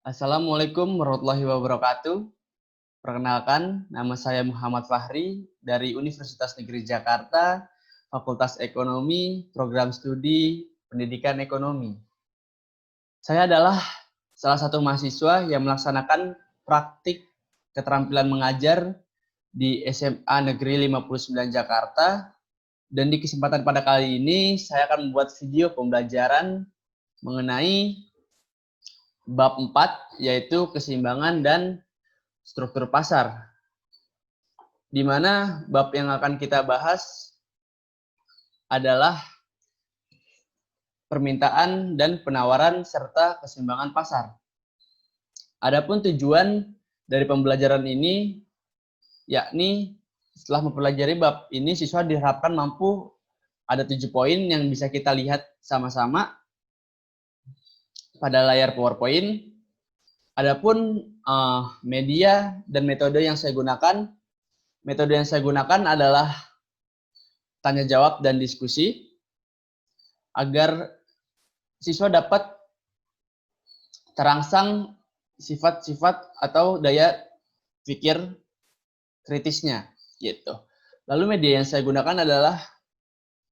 Assalamualaikum warahmatullahi wabarakatuh. Perkenalkan, nama saya Muhammad Fahri dari Universitas Negeri Jakarta, Fakultas Ekonomi, Program Studi Pendidikan Ekonomi. Saya adalah salah satu mahasiswa yang melaksanakan praktik keterampilan mengajar di SMA Negeri 59 Jakarta, dan di kesempatan pada kali ini saya akan membuat video pembelajaran mengenai bab 4, yaitu keseimbangan dan struktur pasar, di mana bab yang akan kita bahas adalah permintaan dan penawaran serta keseimbangan pasar. Adapun tujuan dari pembelajaran ini, yakni setelah mempelajari bab ini, siswa diharapkan mampu ada 7 poin yang bisa kita lihat sama-sama pada layar PowerPoint. Adapun media dan metode yang saya gunakan, adalah tanya jawab dan diskusi agar siswa dapat terangsang sifat-sifat atau daya pikir kritisnya gitu. Lalu media yang saya gunakan adalah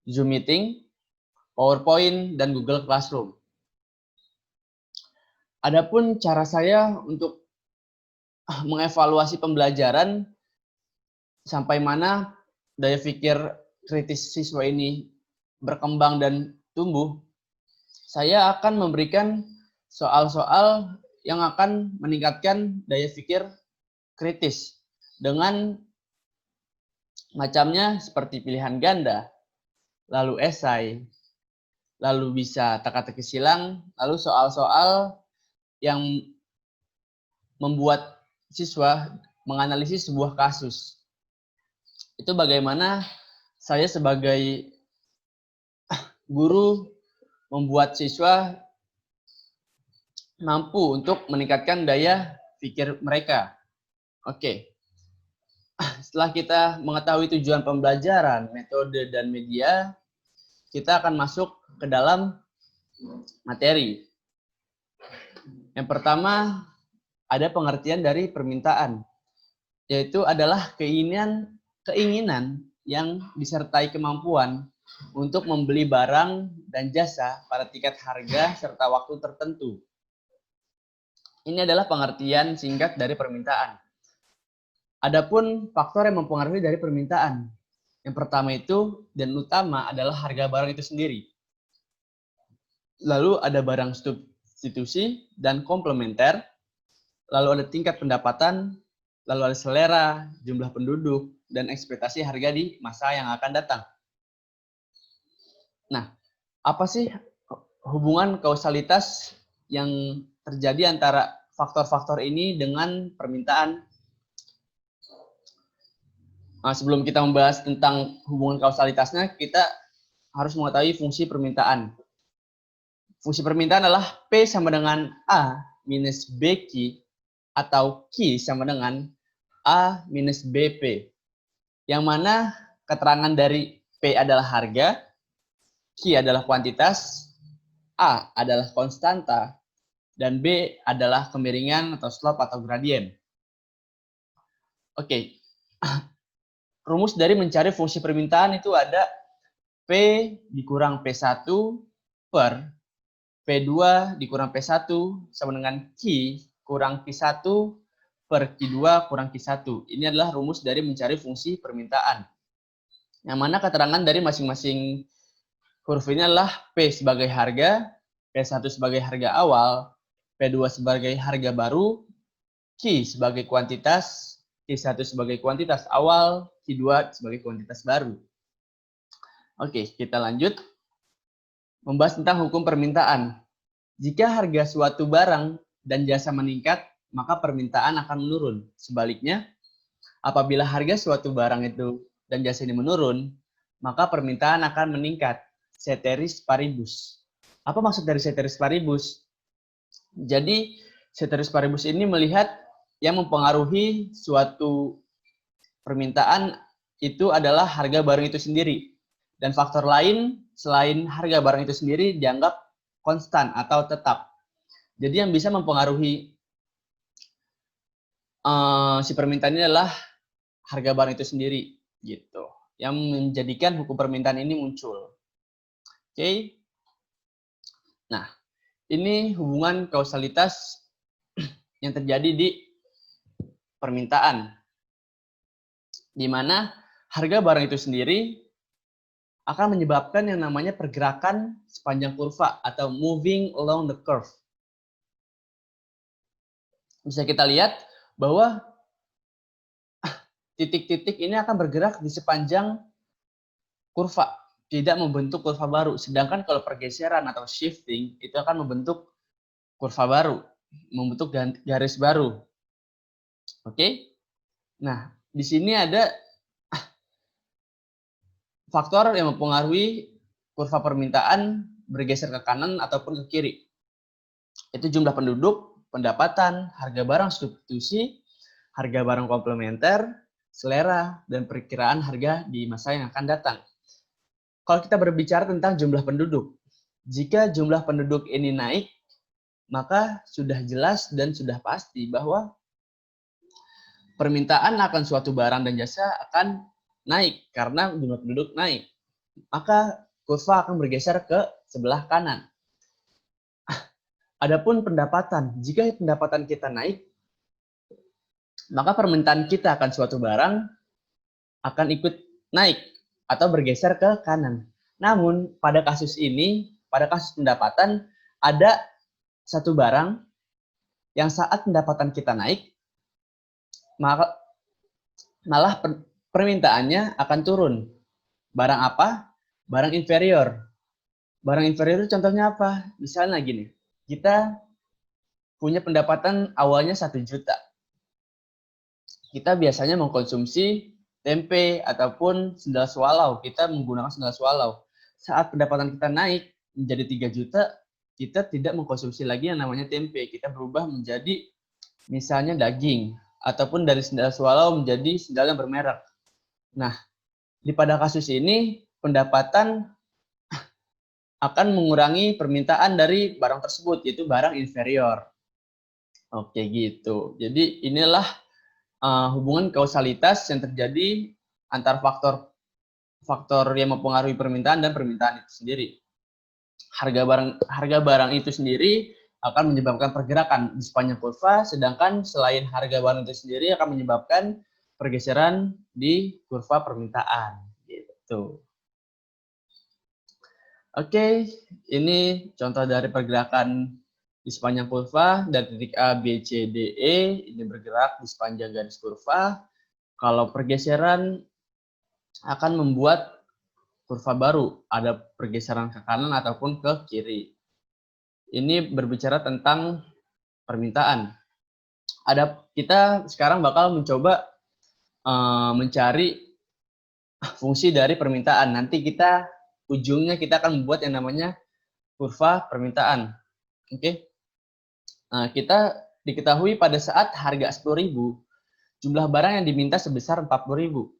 Zoom Meeting, PowerPoint, dan Google Classroom. Adapun cara saya untuk mengevaluasi pembelajaran sampai mana daya pikir kritis siswa ini berkembang dan tumbuh, saya akan memberikan soal-soal yang akan meningkatkan daya pikir kritis dengan macamnya seperti pilihan ganda, lalu esai, lalu bisa teka-teki silang, lalu soal-soal yang membuat siswa menganalisis sebuah kasus. Itu bagaimana saya sebagai guru membuat siswa mampu untuk meningkatkan daya pikir mereka. Oke. Setelah kita mengetahui tujuan pembelajaran, metode, dan media, kita akan masuk ke dalam materi. Yang pertama, ada pengertian dari permintaan, yaitu adalah keinginan yang disertai kemampuan untuk membeli barang dan jasa pada tingkat harga serta waktu tertentu. Ini adalah pengertian singkat dari permintaan. Adapun faktor yang mempengaruhi dari permintaan, yang pertama itu dan utama adalah harga barang itu sendiri. Lalu ada barang substitusi dan komplementer, lalu ada tingkat pendapatan, lalu ada selera, jumlah penduduk, dan ekspektasi harga di masa yang akan datang. Nah, apa sih hubungan kausalitas yang terjadi antara faktor-faktor ini dengan permintaan? Nah, sebelum kita membahas tentang hubungan kausalitasnya, kita harus mengetahui fungsi permintaan. Fungsi permintaan adalah P sama dengan A minus BQ atau Q sama dengan A minus BP. Yang mana keterangan dari P adalah harga, Q adalah kuantitas, A adalah konstanta, dan B adalah kemiringan atau slope atau gradien. Oke. Rumus dari mencari fungsi permintaan itu ada P dikurang P1 per P2 dikurang P1 sama dengan Q kurang Q1 per Q2 kurang Q1. Ini adalah rumus dari mencari fungsi permintaan. Yang mana keterangan dari masing-masing huruf ini adalah P sebagai harga, P1 sebagai harga awal, P2 sebagai harga baru, Q sebagai kuantitas, Q1 sebagai kuantitas awal, Q2 sebagai kuantitas baru. Oke, kita lanjut membahas tentang hukum permintaan. Jika harga suatu barang dan jasa meningkat, maka permintaan akan menurun. Sebaliknya, apabila harga suatu barang itu dan jasa ini menurun, maka permintaan akan meningkat. Ceteris paribus. Apa maksud dari ceteris paribus? Jadi, ceteris paribus ini melihat yang mempengaruhi suatu permintaan itu adalah harga barang itu sendiri. Dan faktor lain selain harga barang itu sendiri dianggap konstan atau tetap. Jadi yang bisa mempengaruhi si permintaan ini adalah harga barang itu sendiri, gitu. Yang menjadikan hukum permintaan ini muncul. Oke. Nah, ini hubungan kausalitas yang terjadi di permintaan, di mana harga barang itu sendiri akan menyebabkan yang namanya pergerakan sepanjang kurva atau moving along the curve. Bisa kita lihat bahwa titik-titik ini akan bergerak di sepanjang kurva, tidak membentuk kurva baru. Sedangkan kalau pergeseran atau shifting itu akan membentuk kurva baru, membentuk garis baru. Oke? Nah, di sini ada faktor yang mempengaruhi kurva permintaan bergeser ke kanan ataupun ke kiri. Itu jumlah penduduk, pendapatan, harga barang substitusi, harga barang komplementer, selera, dan perkiraan harga di masa yang akan datang. Kalau kita berbicara tentang jumlah penduduk, jika jumlah penduduk ini naik, maka sudah jelas dan sudah pasti bahwa permintaan akan suatu barang dan jasa akan naik karena jumlah penduduk naik. Maka kurva akan bergeser ke sebelah kanan. Adapun pendapatan, jika pendapatan kita naik, maka permintaan kita akan suatu barang akan ikut naik atau bergeser ke kanan. Namun pada kasus ini, pada kasus pendapatan, ada satu barang yang saat pendapatan kita naik, maka malah permintaannya akan turun. Barang apa? Barang inferior. Barang inferior itu contohnya apa? Misalnya gini, kita punya pendapatan awalnya 1 juta. Kita biasanya mengkonsumsi tempe ataupun sendal swallow. Kita menggunakan sendal swallow. Saat pendapatan kita naik menjadi 3 juta, kita tidak mengkonsumsi lagi yang namanya tempe. Kita berubah menjadi misalnya daging. Ataupun dari sendal swallow menjadi sendal yang bermerek. Nah, pada kasus ini, pendapatan akan mengurangi permintaan dari barang tersebut, yaitu barang inferior. Oke, gitu. Jadi inilah hubungan kausalitas yang terjadi antar faktor yang mempengaruhi permintaan dan permintaan itu sendiri. Harga barang itu sendiri akan menyebabkan pergerakan di sepanjang kurva, sedangkan selain harga barang itu sendiri akan menyebabkan pergeseran di kurva permintaan. Gitu. Oke, ini contoh dari pergerakan di sepanjang kurva dari titik A, B, C, D, E. Ini bergerak di sepanjang garis kurva. Kalau pergeseran akan membuat kurva baru, ada pergeseran ke kanan ataupun ke kiri. Ini berbicara tentang permintaan. Kita sekarang bakal mencoba mencari fungsi dari permintaan. Nanti ujungnya kita akan membuat yang namanya kurva permintaan. Oke. Nah, kita diketahui pada saat harga 10.000, jumlah barang yang diminta sebesar 40.000.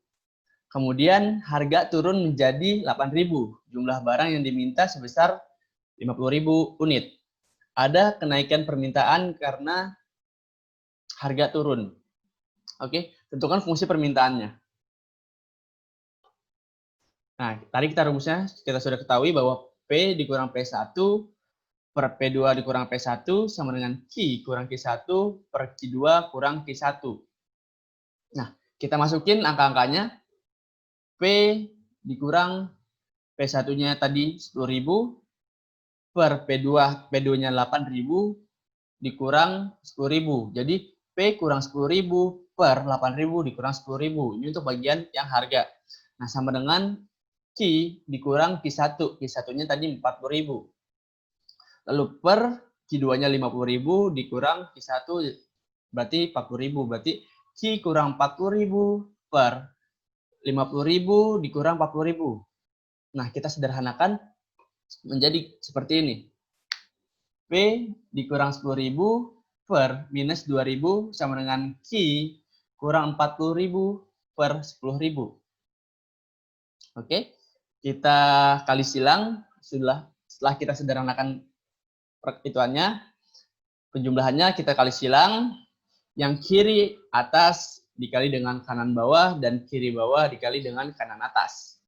Kemudian harga turun menjadi 8.000, jumlah barang yang diminta sebesar 50.000 unit. Ada kenaikan permintaan karena harga turun. Oke, tentukan fungsi permintaannya. Nah, tadi kita sudah ketahui bahwa P dikurang P1 per P2 dikurang P1 sama dengan Q kurang Q1 per Q2 kurang Q1. Nah, kita masukin angka-angkanya. P dikurang P1-nya tadi 10.000 per P2-nya 8.000 dikurang 10.000. Jadi P kurang 10.000 per 8.000 dikurang 10.000. Ini untuk bagian yang harga. Nah, sama dengan Q dikurang Q1. Q1-nya tadi 40.000. Lalu per Q2-nya 50.000 dikurang Q1 berarti 40.000. Berarti Q kurang 40.000 per 50.000 dikurang 40.000. Nah, kita sederhanakan menjadi seperti ini. P dikurang 10.000 per minus 2.000 sama dengan Q kurang 40.000 per 10.000. Oke, kita kali silang. Setelah kita sederhanakan perhitungannya, penjumlahannya kita kali silang. Yang kiri atas dikali dengan kanan bawah, dan kiri bawah dikali dengan kanan atas.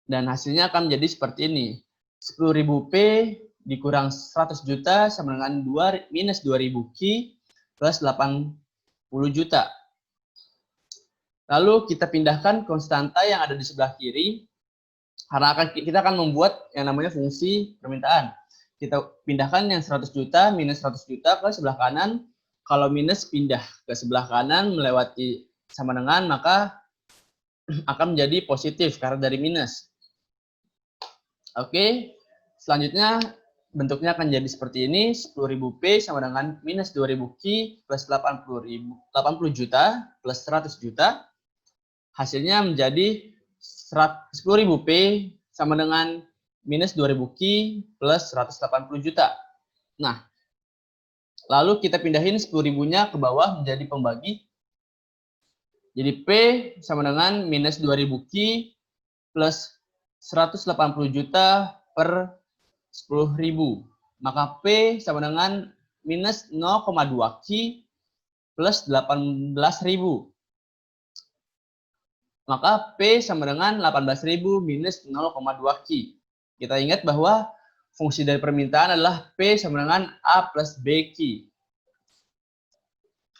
Dan hasilnya akan menjadi seperti ini. 10.000 P dikurang 100 juta sama dengan minus 2.000 Q plus 80 juta. Lalu kita pindahkan konstanta yang ada di sebelah kiri, karena kita akan membuat yang namanya fungsi permintaan. Kita pindahkan yang 100 juta minus 100 juta ke sebelah kanan. Kalau minus pindah ke sebelah kanan melewati sama dengan, maka akan menjadi positif karena dari minus. Oke, selanjutnya bentuknya akan jadi seperti ini. 10.000 P sama dengan minus 2.000 Q plus 80 juta plus 100 juta. Hasilnya menjadi 10.000 P sama dengan minus 2.000 Q plus 180 juta. Nah, lalu kita pindahin 10.000-nya ke bawah menjadi pembagi. Jadi P sama dengan minus 2.000 Q plus 180 juta per 10.000. Maka P sama dengan minus 0,2 Q plus 18.000. Maka P sama dengan 18.000 minus 0,2 Q. Kita ingat bahwa fungsi dari permintaan adalah P sama dengan A plus B Q.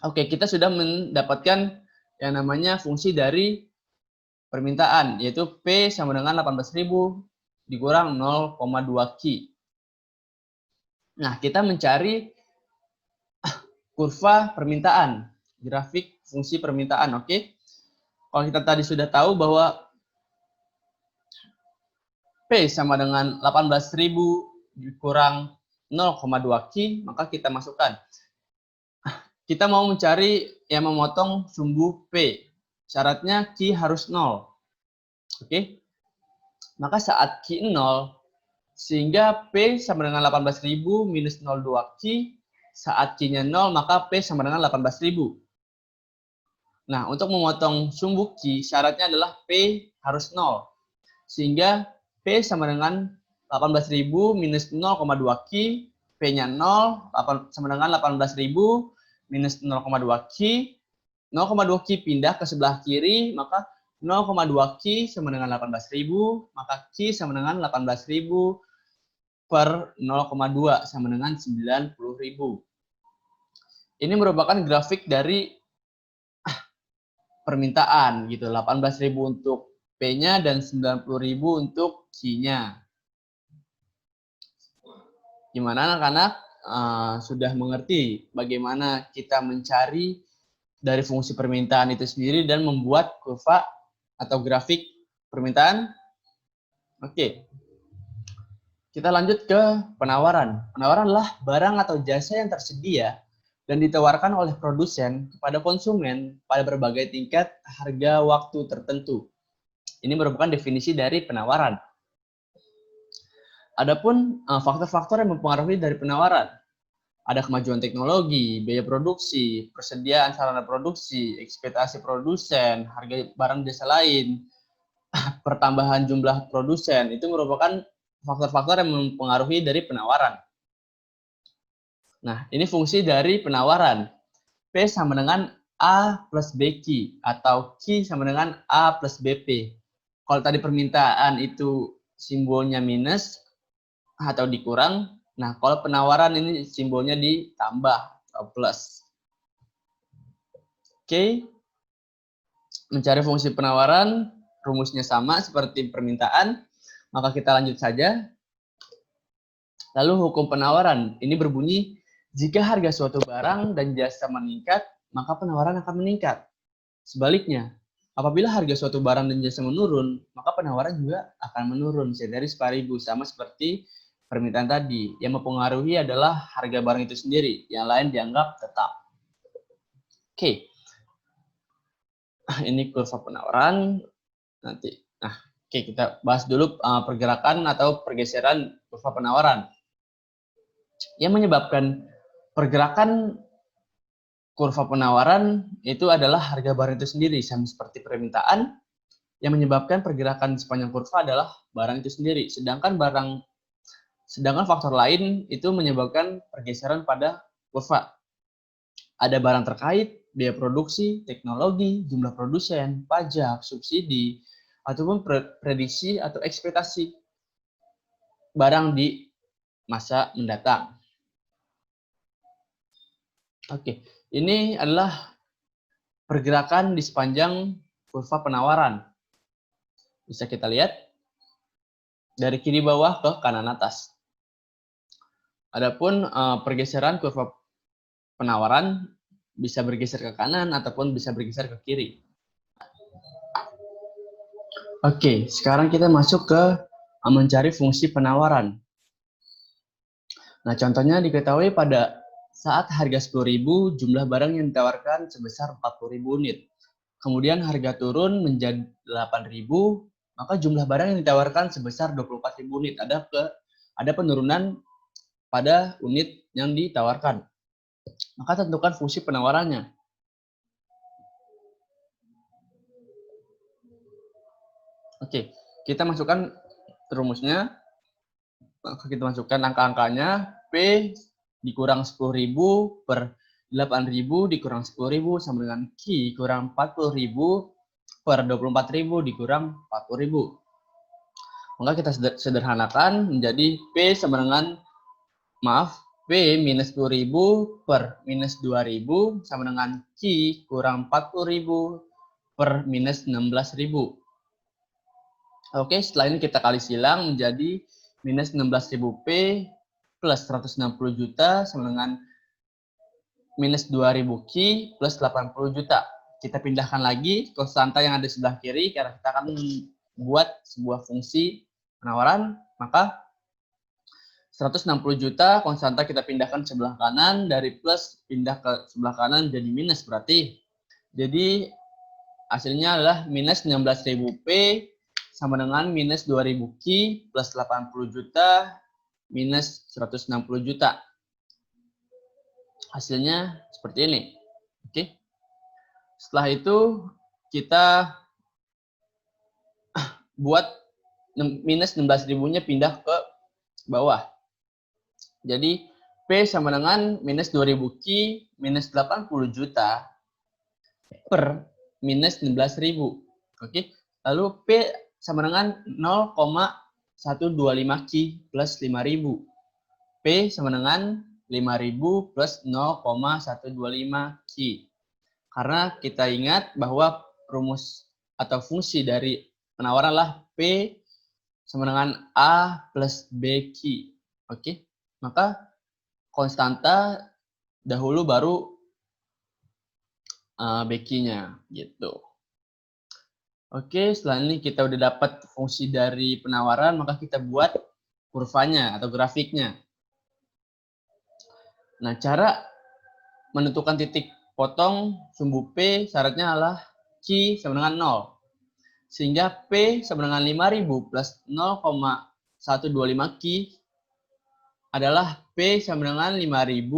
Oke, kita sudah mendapatkan yang namanya fungsi dari permintaan, yaitu P sama dengan 18.000 dikurang 0,2 Q. Nah, kita mencari kurva permintaan, grafik fungsi permintaan, oke? Kalau kita tadi sudah tahu bahwa P sama dengan 18.000 dikurang 0,2 Q, maka kita masukkan. Kita mau mencari yang memotong sumbu P. Syaratnya Q harus 0. Oke? Maka saat Q 0, sehingga P sama dengan 18.000 minus 0,2 Q, saat Q-nya 0, maka P sama dengan 18.000. Nah, untuk memotong sumbu Q, syaratnya adalah P harus 0. Sehingga P sama dengan 18.000 minus 0,2 Q, P-nya 0, sama dengan 18.000 minus 0,2 Q, 0,2 Q pindah ke sebelah kiri, maka 0,2 Q sama dengan 18.000, maka Q sama dengan 18.000 per 0,2 sama dengan 90.000. Ini merupakan grafik dari permintaan gitu, 18.000 untuk P-nya dan 90.000 untuk Q-nya. Gimana anak-anak? Sudah mengerti bagaimana kita mencari dari fungsi permintaan itu sendiri dan membuat kurva atau grafik permintaan? Oke. Kita lanjut ke penawaran. Penawaran adalah barang atau jasa yang tersedia dan ditawarkan oleh produsen kepada konsumen pada berbagai tingkat harga waktu tertentu. Ini merupakan definisi dari penawaran. Adapun faktor-faktor yang mempengaruhi dari penawaran. Ada kemajuan teknologi, biaya produksi, persediaan sarana produksi, ekspektasi produsen, harga barang jasa lain, pertambahan jumlah produsen. Itu merupakan faktor-faktor yang mempengaruhi dari penawaran. Nah, ini fungsi dari penawaran. P sama dengan A plus BQ atau Q sama dengan A plus BP. Kalau tadi permintaan itu simbolnya minus atau dikurang, nah kalau penawaran ini simbolnya ditambah atau plus. Oke. Mencari fungsi penawaran, rumusnya sama seperti permintaan, maka kita lanjut saja. Lalu hukum penawaran, ini berbunyi, jika harga suatu barang dan jasa meningkat, maka penawaran akan meningkat. Sebaliknya, apabila harga suatu barang dan jasa menurun, maka penawaran juga akan menurun, dari 10.000, sama seperti permintaan tadi. Yang mempengaruhi adalah harga barang itu sendiri, yang lain dianggap tetap. Oke. Ini kurva penawaran nanti. Nah, oke, kita bahas dulu pergerakan atau pergeseran kurva penawaran. Yang menyebabkan pergerakan kurva penawaran itu adalah harga barang itu sendiri, sama seperti permintaan. Yang menyebabkan pergerakan sepanjang kurva adalah barang itu sendiri. Sedangkan faktor lain itu menyebabkan pergeseran pada kurva. ada barang terkait, biaya produksi, teknologi, jumlah produsen, pajak, subsidi, ataupun prediksi atau ekspektasi barang di masa mendatang. Oke, ini adalah pergerakan di sepanjang kurva penawaran. Bisa kita lihat dari kiri bawah ke kanan atas. Adapun pergeseran kurva penawaran bisa bergeser ke kanan ataupun bisa bergeser ke kiri. Oke, sekarang kita masuk ke mencari fungsi penawaran. Nah, contohnya diketahui pada saat harga 10.000, jumlah barang yang ditawarkan sebesar 40.000 unit. Kemudian harga turun menjadi 8.000, maka jumlah barang yang ditawarkan sebesar 24.000 unit. Ada penurunan pada unit yang ditawarkan. Maka tentukan fungsi penawarannya. Oke, kita masukkan rumusnya. Maka kita masukkan angka-angkanya. P dikurang 10.000 per 8.000 dikurang 10.000 sama dengan Q kurang 40.000 per 24.000 dikurang 40.000. Maka kita sederhanakan menjadi P sama dengan, P minus 10.000 per minus 2.000 sama dengan Q kurang 40.000 per minus 16.000. Oke, setelah ini kita kali silang menjadi minus 16.000 P plus 160 juta sama dengan minus 2.000 Q plus 80 juta. Kita pindahkan lagi konstanta yang ada di sebelah kiri karena kita akan membuat sebuah fungsi penawaran. Maka 160 juta konstanta kita pindahkan sebelah kanan, dari plus pindah ke sebelah kanan jadi minus berarti. Jadi hasilnya adalah minus 16.000 P sama dengan minus 2.000 Q plus 80 juta minus 160 juta. Hasilnya seperti ini. Oke. Setelah itu kita buat minus 16.000-nya pindah ke bawah. Jadi P sama dengan minus 2.000 Q minus 80 juta per minus 16.000. Oke. Lalu P sama dengan 0,125 Q plus 5.000. P sama dengan 5.000 plus 0,125 Q. Karena kita ingat bahwa rumus atau fungsi dari penawaran adalah P sama dengan A plus BQ. Oke. Maka konstanta dahulu baru BQ-nya gitu. Oke, setelah ini kita udah dapat fungsi dari penawaran, maka kita buat kurvanya atau grafiknya. Nah, cara menentukan titik potong sumbu P syaratnya adalah Q sama dengan 0. Sehingga P sama dengan 5.000 plus 0,125 Q adalah P sama dengan 5.000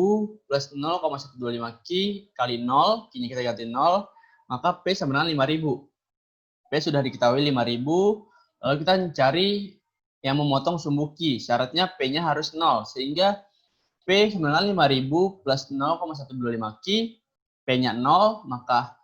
plus 0,125 Q kali 0. Kini kita ganti 0, maka P sama dengan 5.000. P sudah diketahui 5.000, lalu kita cari yang memotong sumbu Q. Syaratnya P-nya harus 0, sehingga P sama dengan 5.000 plus 0,125 Q, P-nya 0, maka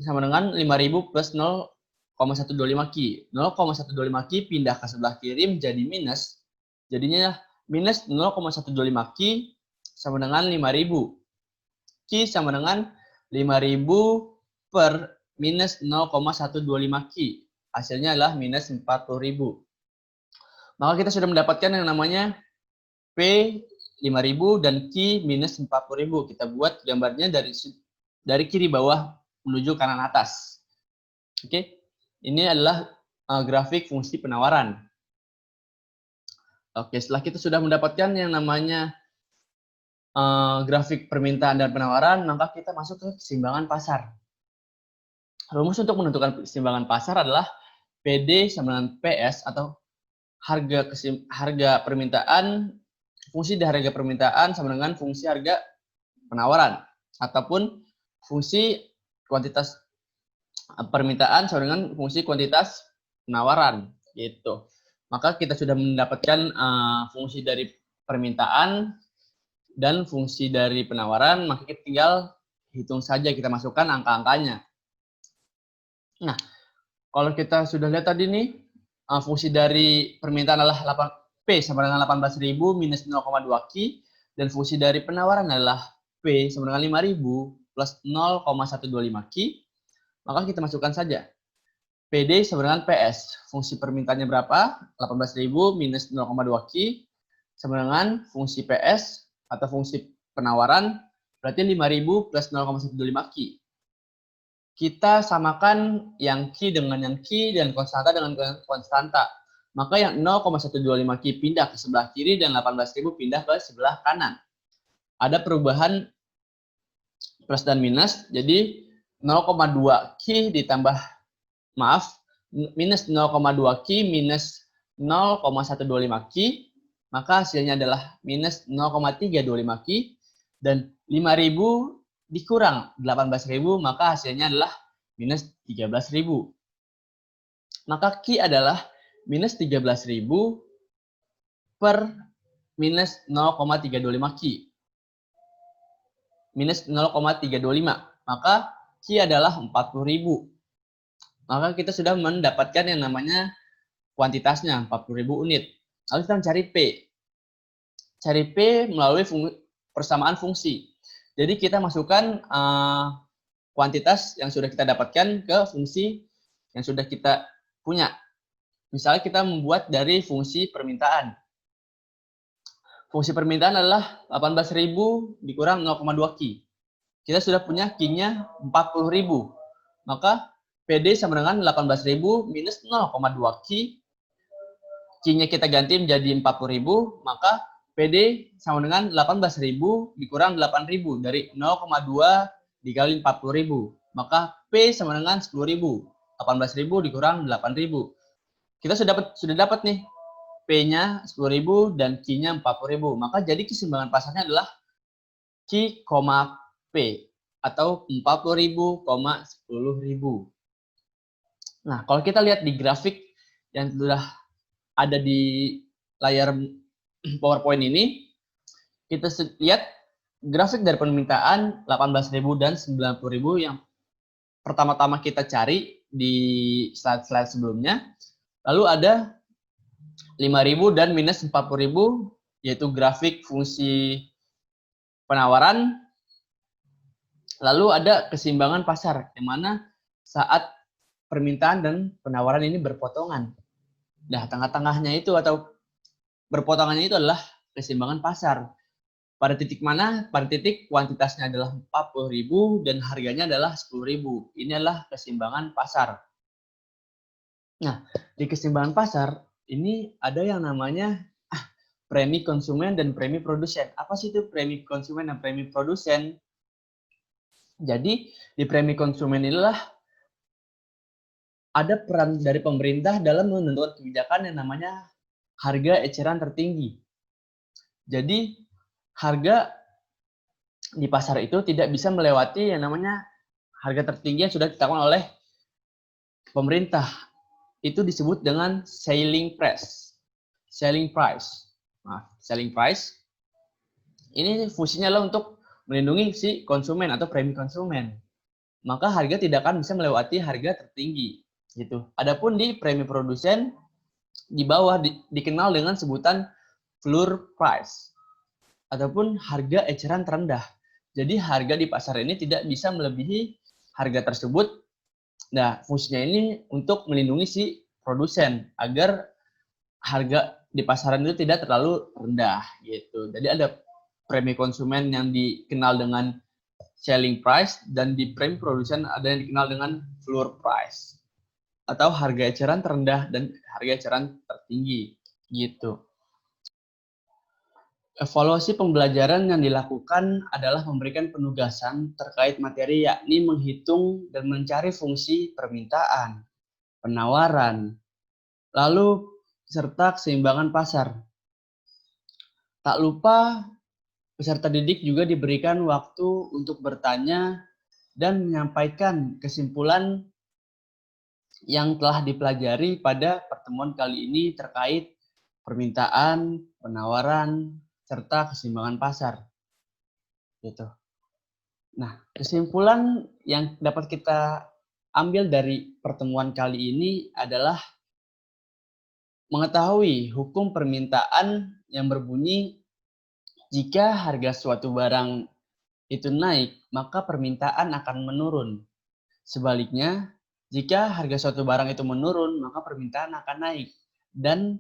sama dengan 5.000 plus 0,125 Q. 0,125 Q pindah ke sebelah kiri menjadi minus, jadinya minus 0,125 Q sama dengan 5.000. Q sama dengan 5.000 per minus 0,125 Q. Hasilnya adalah minus 40.000. Maka kita sudah mendapatkan yang namanya P 5.000 dan Q minus 40.000. Kita buat gambarnya dari kiri bawah menuju kanan atas. Oke, ini adalah grafik fungsi penawaran. Oke, setelah kita sudah mendapatkan yang namanya grafik permintaan dan penawaran, maka kita masuk ke keseimbangan pasar. Rumus untuk menentukan keseimbangan pasar adalah PD sama dengan PS atau harga permintaan, fungsi dari harga permintaan sama dengan fungsi harga penawaran, ataupun fungsi kuantitas permintaan sama dengan fungsi kuantitas penawaran gitu. Maka kita sudah mendapatkan fungsi dari permintaan, dan fungsi dari penawaran, maka kita tinggal hitung saja, kita masukkan angka-angkanya. Nah, kalau kita sudah lihat tadi nih, fungsi dari permintaan adalah P sama dengan 18.000 minus 0,2 Q, dan fungsi dari penawaran adalah P sama dengan 5.000 plus 0,125 Q, maka kita masukkan saja. PD sama dengan PS. Fungsi permintaannya berapa? 18.000 minus 0,2 Q, sama dengan fungsi PS atau fungsi penawaran, berarti 5.000 plus 0,125 Q. Kita samakan yang Q dengan yang Q dan konstanta dengan konstanta. Maka yang 0,125 Q pindah ke sebelah kiri dan 18.000 pindah ke sebelah kanan. Ada perubahan plus dan minus, jadi 0,2 Q ditambah, minus 0,2 Q minus 0,125 Q, maka hasilnya adalah minus 0,325 Q, dan 5.000 dikurang 18.000, maka hasilnya adalah minus 13.000. Maka Q adalah minus 13.000 per minus 0,325 Q. Minus 0,325. Maka Q adalah 40.000. Maka kita sudah mendapatkan yang namanya kuantitasnya, 40.000 unit. Lalu kita mencari P. Cari P melalui persamaan fungsi. Jadi kita masukkan kuantitas yang sudah kita dapatkan ke fungsi yang sudah kita punya. Misalnya kita membuat dari fungsi permintaan. Fungsi permintaan adalah 18.000 dikurang 0,2 Q. Kita sudah punya Q-nya 40.000. Maka PD sama dengan 18.000 minus 0,2 Q. Q-nya kita ganti menjadi 40.000, maka PD sama dengan 18.000 dikurang 8.000 dari 0,2 dikali 40.000. Maka P sama dengan 10.000. 18.000 dikurang 8.000. Kita sudah dapat nih P-nya 10.000 dan Q-nya 40.000. Maka jadi keseimbangan pasarnya adalah Q, P atau 40.000, 10.000. Nah, kalau kita lihat di grafik yang sudah ada di layar PowerPoint ini, kita lihat grafik dari permintaan 18.000 dan 90.000 yang pertama-tama kita cari di slide-slide sebelumnya. Lalu ada 5.000 dan minus 40.000, yaitu grafik fungsi penawaran. Lalu ada keseimbangan pasar, yang mana saat permintaan dan penawaran ini berpotongan. Nah, tengah-tengahnya itu atau berpotongannya itu adalah keseimbangan pasar. Pada titik mana? Pada titik kuantitasnya adalah 40.000 dan harganya adalah 10.000. Ini adalah keseimbangan pasar. Nah, di keseimbangan pasar ini ada yang namanya premi konsumen dan premi produsen. Apa sih itu premi konsumen dan premi produsen? Jadi, di premi konsumen inilah ada peran dari pemerintah dalam menentukan kebijakan yang namanya harga eceran tertinggi. Jadi, harga di pasar itu tidak bisa melewati yang namanya harga tertinggi yang sudah ditetapkan oleh pemerintah. Itu disebut dengan selling price. Selling price. Selling price. Ini fungsinya adalah untuk melindungi si konsumen atau premi konsumen. Maka harga tidak akan bisa melewati harga tertinggi. Gitu. Adapun di premi produsen, di bawah dikenal dengan sebutan floor price ataupun harga eceran terendah. Jadi harga di pasar ini tidak bisa melebihi harga tersebut. Nah, fungsinya ini untuk melindungi si produsen agar harga di pasaran itu tidak terlalu rendah gitu. Jadi ada premi konsumen yang dikenal dengan selling price dan di premi produsen ada yang dikenal dengan floor price atau harga eceran terendah dan harga eceran tertinggi gitu. Evaluasi pembelajaran yang dilakukan adalah memberikan penugasan terkait materi, yakni menghitung dan mencari fungsi permintaan, penawaran, lalu serta keseimbangan pasar. Tak lupa, peserta didik juga diberikan waktu untuk bertanya dan menyampaikan kesimpulan yang telah dipelajari pada pertemuan kali ini terkait permintaan, penawaran, serta keseimbangan pasar. gitu. Nah, kesimpulan yang dapat kita ambil dari pertemuan kali ini adalah mengetahui hukum permintaan yang berbunyi jika harga suatu barang itu naik, maka permintaan akan menurun. Sebaliknya, jika harga suatu barang itu menurun, maka permintaan akan naik. Dan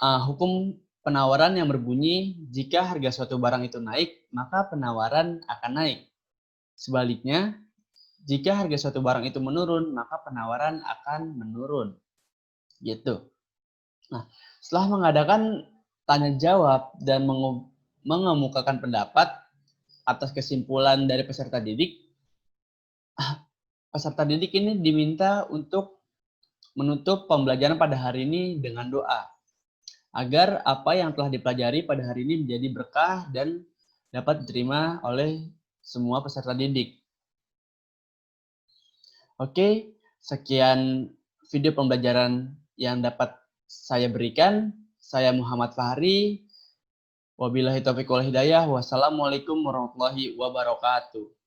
hukum penawaran yang berbunyi jika harga suatu barang itu naik, maka penawaran akan naik. Sebaliknya, jika harga suatu barang itu menurun, maka penawaran akan menurun. Gitu. Nah, setelah mengadakan tanya jawab dan mengemukakan pendapat atas kesimpulan dari peserta didik ini diminta untuk menutup pembelajaran pada hari ini dengan doa, agar apa yang telah dipelajari pada hari ini menjadi berkah dan dapat diterima oleh semua peserta didik. Oke, sekian video pembelajaran yang dapat saya berikan. Saya Muhammad Fahri. Wabillahi taufiq wal hidayah. Wassalamualaikum warahmatullahi wabarakatuh.